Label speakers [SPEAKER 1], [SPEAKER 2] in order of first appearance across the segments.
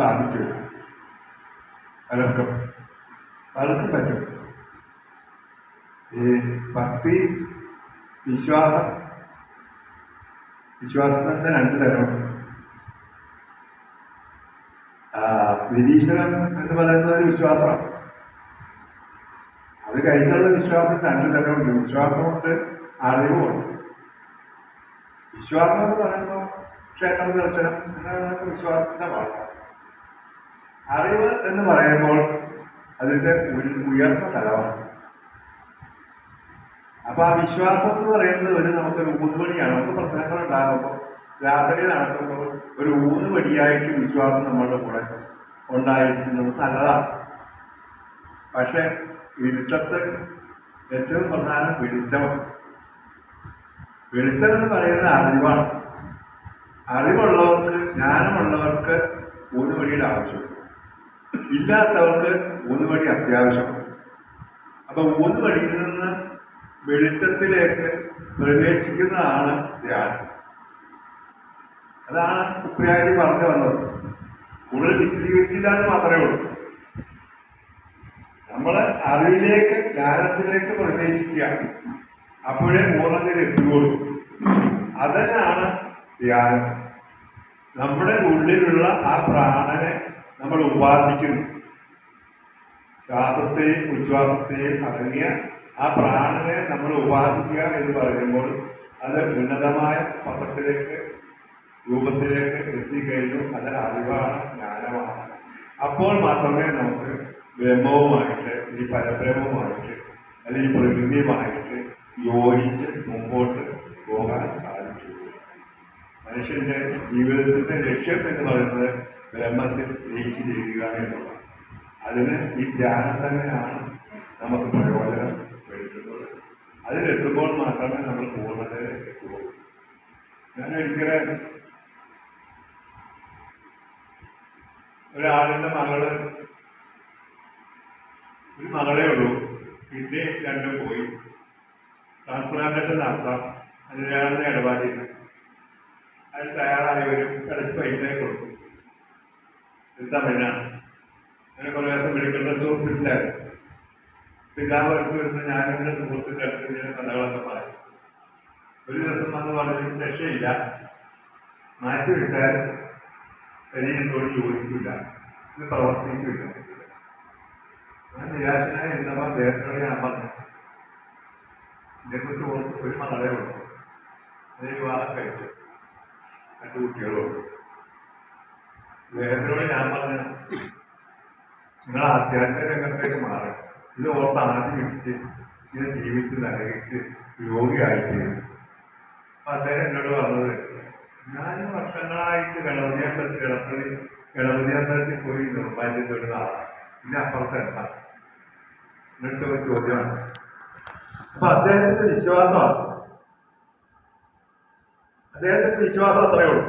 [SPEAKER 1] സാധിച്ചു. പലർക്കും പറ്റും. ഈ ഭക്തി വിശ്വാസത്തിന്റെ രണ്ട് തരമുണ്ട്. നിരീശ്വരം എന്ന് പറയുന്നത് ഒരു വിശ്വാസമാണ്. അത് കഴിഞ്ഞുള്ള വിശ്വാസം രണ്ട് തരമുണ്ട്. വിശ്വാസമുണ്ട്, അറിവുമുണ്ട്. വിശ്വാസം എന്ന് പറയുമ്പോൾ ക്ഷേത്ര ദർശനം എന്നൊക്കെ വിശ്വാസത്തിന്റെ ഭാഗം. അറിവ് എന്ന് പറയുമ്പോൾ അതിന്റെ ഉയർന്ന തലമാണ്. അപ്പൊ ആ വിശ്വാസം എന്ന് പറയുന്നത് നമുക്കൊരു ഊന്നുവടിയാണ്. നമുക്ക് പ്രശ്നങ്ങൾ ഉണ്ടാകുമ്പോൾ രാത്രി നടക്കുമ്പോൾ ഒരു ഊന്നുവടിയായിട്ട് വിശ്വാസം നമ്മളുടെ കൂടെ ഉണ്ടായിരിക്കുന്നത് നല്ലതാണ്. പക്ഷെ വെളിച്ചത്ത് ഏറ്റവും പ്രധാനം വെളിച്ചമാണ്. വെളിച്ചം എന്ന് പറയുന്നത് അറിവാണ്. അറിവുള്ളവർക്ക്, ജ്ഞാനമുള്ളവർക്ക് ഊന്നുവടിയുടെ ആവശ്യമുണ്ട്. ഇല്ലാത്തവർക്ക് ഊന്നുവടി അത്യാവശ്യമാണ്. അപ്പൊ ഊന്നുവടിയിൽ നിന്ന് വെളിച്ചത്തിലേക്ക് പ്രവേശിക്കുന്നതാണ് ധ്യാനം. അതാണ് സുപ്രിയാരി പറഞ്ഞു വന്നത്. കൂടുതൽ വിശദീകരിച്ചില്ല എന്ന് മാത്രമേ ഉള്ളൂ. നമ്മള് അറിവിലേക്ക്, ജ്ഞാനത്തിലേക്ക് പ്രവേശിക്കുക, അപ്പോഴേ പൂർണ്ണതയിൽ എത്തുകയുള്ളൂ. അതിനാണ് ധ്യാനം. നമ്മുടെ ഉള്ളിലുള്ള ആ പ്രാണനെ നമ്മൾ ഉപാസിക്കുന്നു. ശ്വാസത്തെയും ഉച്ഛ്വാസത്തെയും അടങ്ങിയ ആ പ്രാണനെ നമ്മൾ ഉപാസിക്കുക എന്ന് പറയുമ്പോൾ അത് ഉന്നതമായ പദത്തിലേക്ക്, രൂപത്തിലേക്ക് എത്തിക്കഴിഞ്ഞു. അത് അറിവാണ്, ജ്ഞാനമാണ്. അപ്പോൾ മാത്രമേ നമുക്ക് ബ്രഹ്മവുമായിട്ട്, ഈ പരബ്രഹ്മവുമായിട്ട് അല്ലെങ്കിൽ പ്രകൃതിയുമായിട്ട് യോജിച്ച് മുമ്പോട്ട് പോകാൻ സാധിച്ചുള്ളൂ. മനുഷ്യന്റെ ജീവിതത്തിന്റെ ലക്ഷ്യം എന്ന് പറയുന്നത് ബ്രഹ്മത്തിൽ ലയിച്ചു ചെയ്യുക എന്നുള്ളതാണ്. അതിന് ഈ ധ്യാനം തന്നെയാണ് നമുക്ക് പ്രയോജനം വരുത്തുന്നത്. അതിലെത്തുമ്പോൾ മാത്രമേ നമ്മൾ പൂർണ്ണതയിൽ എത്തുള്ളൂ. ഞാൻ ഒരിക്കലും ഒരാളിന്റെ ഒരു മകളേ ഉള്ളൂ. പിന്നെ രണ്ടും പോയി. ട്രാൻസ്പ്ലാന്റേഷൻ നടത്താം, അതിനാണ് ഇടപാടില്ല. അതിൽ തയ്യാറായവരും കളിച്ച് പൈസ കൊടുക്കും. തമിഴ്നാണ്. അങ്ങനെ കുറേ ദിവസം മെഡിക്കൽ ഹോസ്പിറ്റലായിരുന്നു. പിതാവ് അടുത്ത് വരുന്ന ഞാനെൻ്റെ സുഹൃത്തിൻ്റെ അടുത്ത് ഇങ്ങനെ കഥകളൊക്കെ പറയും. ഒരു ദിവസം വന്ന് വളരെ രക്ഷയില്ല, മാറ്റിവിട്ടാൽ ശരീരത്തോട് യോജിക്കില്ല, ഇത് പ്രവർത്തിക്കില്ല. ഞാൻ നിരാശനായി ഇരുന്നപ്പോൾ അദ്ദേഹത്തോട് ഞാൻ പറഞ്ഞു, ഇതേക്കുറിച്ച് ഒരു മകളേ ഉള്ളൂ, അതേ വിവാഹം കഴിച്ചു, 2 കുട്ടികളുള്ളൂ. അദ്ദേഹത്തിനോട് ഞാൻ പറഞ്ഞു, നിങ്ങൾ ആധ്യാത്മിക രംഗത്തേക്ക് മാറി, ഇത് ഓർത്ത് ആദ്യം ഇടിച്ച് ഇത് ജീവിച്ച് നരകിച്ച് രോഗിയായിത്തീരും. അപ്പൊ അദ്ദേഹം എന്നോട് പറഞ്ഞത്, ഞാൻ വർഷങ്ങളായിട്ട് ഗണപതിയമ്പലത്തിൽ പോയി നിർമ്മാനിച്ചു വരുന്ന ആളാണ്, ഇതിനപ്പുറത്ത് എന്താ എന്നിട്ട് ഒരു ചോദ്യമാണ്. അപ്പൊ അദ്ദേഹത്തിന്റെ വിശ്വാസമാണ്, അദ്ദേഹത്തിന്റെ വിശ്വാസം അത്രയേ ഉള്ളൂ.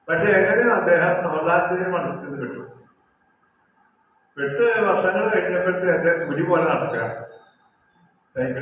[SPEAKER 1] പക്ഷെ എങ്ങനെയാണ് അദ്ദേഹം നവദാനത്തിന് മനസ്സിൽ കിട്ടും? 8 വർഷങ്ങൾ കഴിഞ്ഞപ്പോഴത്തെ അദ്ദേഹം പുലി പോലെ നടക്കുക.